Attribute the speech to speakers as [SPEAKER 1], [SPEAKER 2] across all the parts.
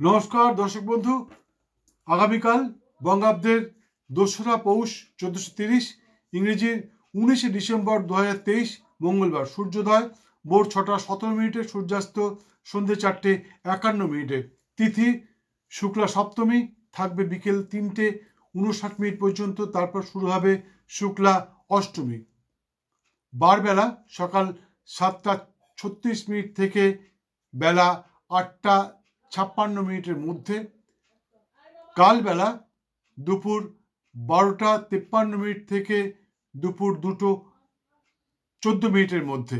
[SPEAKER 1] নমস্কার দর্শক বন্ধু, আগামীকাল বঙ্গাব্দের 2রা পৌষ 1430, ইংরেজির 19শে ডিসেম্বর 2023 মঙ্গলবার সূর্যোদয় ভোর 6টা 17 মিনিটে, সূর্যাস্ত সন্ধ্যে 4টে 51 মিনিটে। তিথি শুক্লা সপ্তমী, থাকবে বিকেল 3টে 59 মিনিট পর্যন্ত, তারপর শুরু হবে শুক্লা অষ্টমী। বারবেলা সকাল 7টা 36 মিনিট থেকে বেলা 8টা 56 মিনিটের মধ্যে। কালবেলা দুপুর 12টা 53 মিনিট থেকে দুপুর 2টো 14 মিনিটের মধ্যে,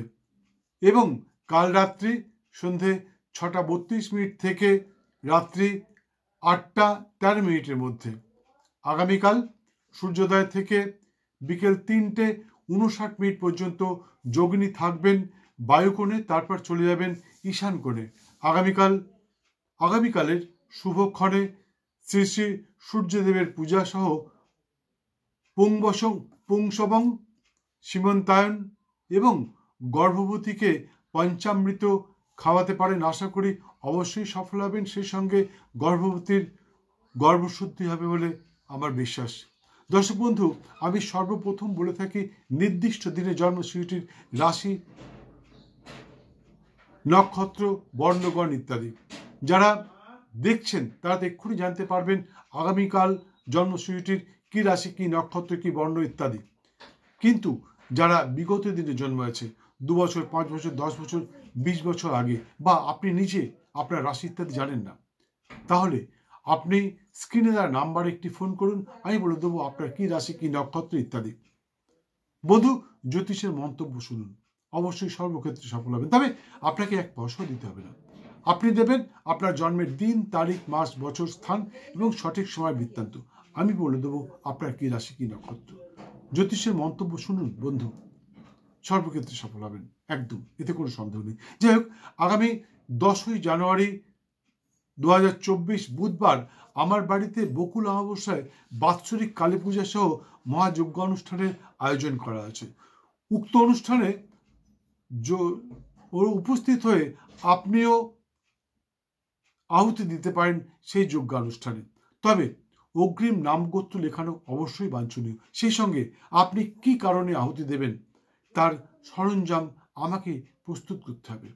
[SPEAKER 1] এবং কাল রাত্রি সন্ধে 6টা 32 মিনিট থেকে রাত্রি 8টা 13 মিনিটের মধ্যে। আগামীকাল সূর্যোদয় থেকে বিকেল 3টে 59 মিনিট পর্যন্ত যোগিনী থাকবেন বায়ুকোণে, তারপর চলে যাবেন ঈশান কোণে। আগামীকালের শুভক্ষণে শ্রী শ্রী সূর্যদেবের পূজা সহ পুংসবং, সীমন্তায়ন এবং গর্ভবতীকে পঞ্চামৃত খাওয়াতে পারেন। আশা করি অবশ্যই সফল হবেন। সেই সঙ্গে গর্ভবতীর গর্ভশুদ্ধি হবে বলে আমার বিশ্বাস। দর্শক বন্ধু, আমি সর্বপ্রথম বলে থাকি নির্দিষ্ট দিনে জন্মসূচিটির রাশি, নক্ষত্র, বর্ণগণ ইত্যাদি। যারা দেখছেন তারা এক্ষুনি জানতে পারবেন আগামীকাল জন্মসূচিটির কি রাশি, কি নক্ষত্র, কি বর্ণ ইত্যাদি। কিন্তু যারা বিগত দিনে জন্ম আছে, 2 বছর, 5 বছর, 10 বছর, 20 বছর আগে, বা আপনি নিজে আপনার রাশি ইত্যাদি জানেন না, তাহলে আপনি স্ক্রিনে দেওয়া নাম্বারে একটি ফোন করুন, আমি বলে দেবো আপনার কি রাশি, কি নক্ষত্র ইত্যাদি। বধূ জ্যোতিষের মন্তব্য শুনুন, অবশ্যই সর্বক্ষেত্রে সফল হবেন। তবে আপনাকে এক পয়সাও দিতে হবে না। আপনি দেবেন আপনার জন্মের দিন, তারিখ, মাস, বছর, স্থান এবং সঠিক সময় বৃত্তান্ত। আমি বলে দেবো আপনার কি রাশি, কি নক্ষত্র। জ্যোতিষের মন্তব্য শুনুন বন্ধু, সর্বক্ষেত্রে সফল হবেন একদম, এতে কোনো সন্দেহ নেই। যাই হোক, আগামী 10ই জানুয়ারি 2024 বুধবার আমার বাড়িতে বকুল অমাবস্যায় বাৎসরিক কালী পূজা সহ মহাযজ্ঞ অনুষ্ঠানের আয়োজন করা আছে। উক্ত অনুষ্ঠানে উপস্থিত হয়ে আপনিও আহুতি দিতে পারেন সেই যজ্ঞানুষ্ঠানে। তবে অগ্রিম নামগোত্র লেখানো অবশ্যই বাঞ্ছনীয়। সেই সঙ্গে আপনি কি কারণে আহুতি দেবেন তার সরঞ্জাম আমাকে প্রস্তুত করতে হবে।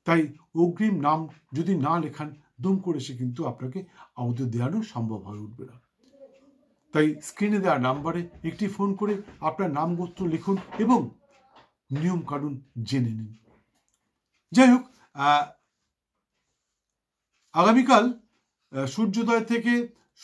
[SPEAKER 1] তাই অগ্রিম নাম যদি না লেখান, দুম করে সে কিন্তু আপনাকে আহুতি দেওয়ানো সম্ভব হয়ে উঠবে না। তাই স্ক্রিনে দেওয়া নাম্বারে একটি ফোন করে আপনার নাম গোত্র লিখুন এবং নিয়ম কানুন জেনে নিন। যাই হোক, আগামীকাল সূর্যোদয় থেকে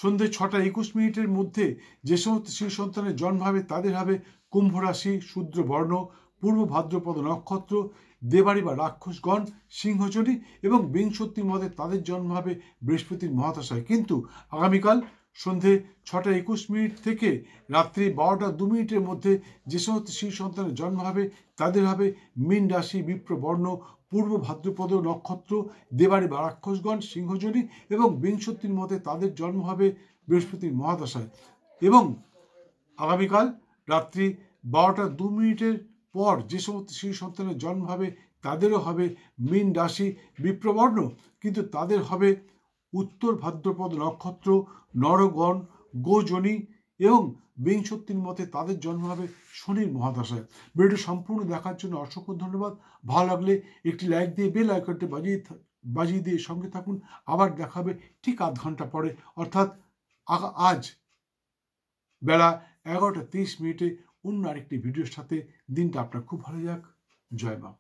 [SPEAKER 1] সন্ধ্যে 6টা 21 মিনিটের মধ্যে যে সমস্ত শিশু সন্তানের জন্ম হবে তাদের হবে কুম্ভ রাশি, শূদ্র বর্ণ, পূর্ব ভাদ্রপদ নক্ষত্র, দেবাড়ি বা রাক্ষসগণ, সিংহচরী এবং বিংশতি মধ্যে তাদের জন্ম হবে বৃহস্পতির মহাদশায়। কিন্তু আগামীকাল সন্ধ্যে 6টা 21 মিনিট থেকে রাত্রি 12টা 2 মিনিটের মধ্যে যে সমস্ত শিশু সন্তানের জন্ম হবে তাদের হবে মীন রাশি, বিপ্র বর্ণ, পূর্ব ভাদ্রপদ নক্ষত্র, দেবাড়ি বা রাক্ষসগণ, সিংহজনী এবং বিংশতির মধ্যে তাদের জন্ম হবে বৃহস্পতির মহাদশায়। এবং আগামীকাল রাত্রি 12টা 2 মিনিটের পর যে সমস্ত শিশু সন্তানের জন্ম হবে তাদেরও হবে মীন রাশি, বিপ্রবর্ণ, কিন্তু তাদের হবে উত্তর ভাদ্রপদ নক্ষত্র, নরগণ, গোজনী এবং বিংশতির মতে তাদের জন্ম হবে শনির মহাদশায়। ভিডিওটি সম্পূর্ণ দেখার জন্য অসংখ্য ধন্যবাদ। ভালো লাগলে একটি লাইক দিয়ে বেল আইকনটি বাজিয়ে দিয়ে সঙ্গে থাকুন। আবার দেখাবে ঠিক আধ ঘন্টা পরে, অর্থাৎ আজ বেলা 11টা 30 মিনিটে অন্য আরেকটি ভিডিওর সাথে। দিনটা আপনার খুব ভালো যাক। জয় মা।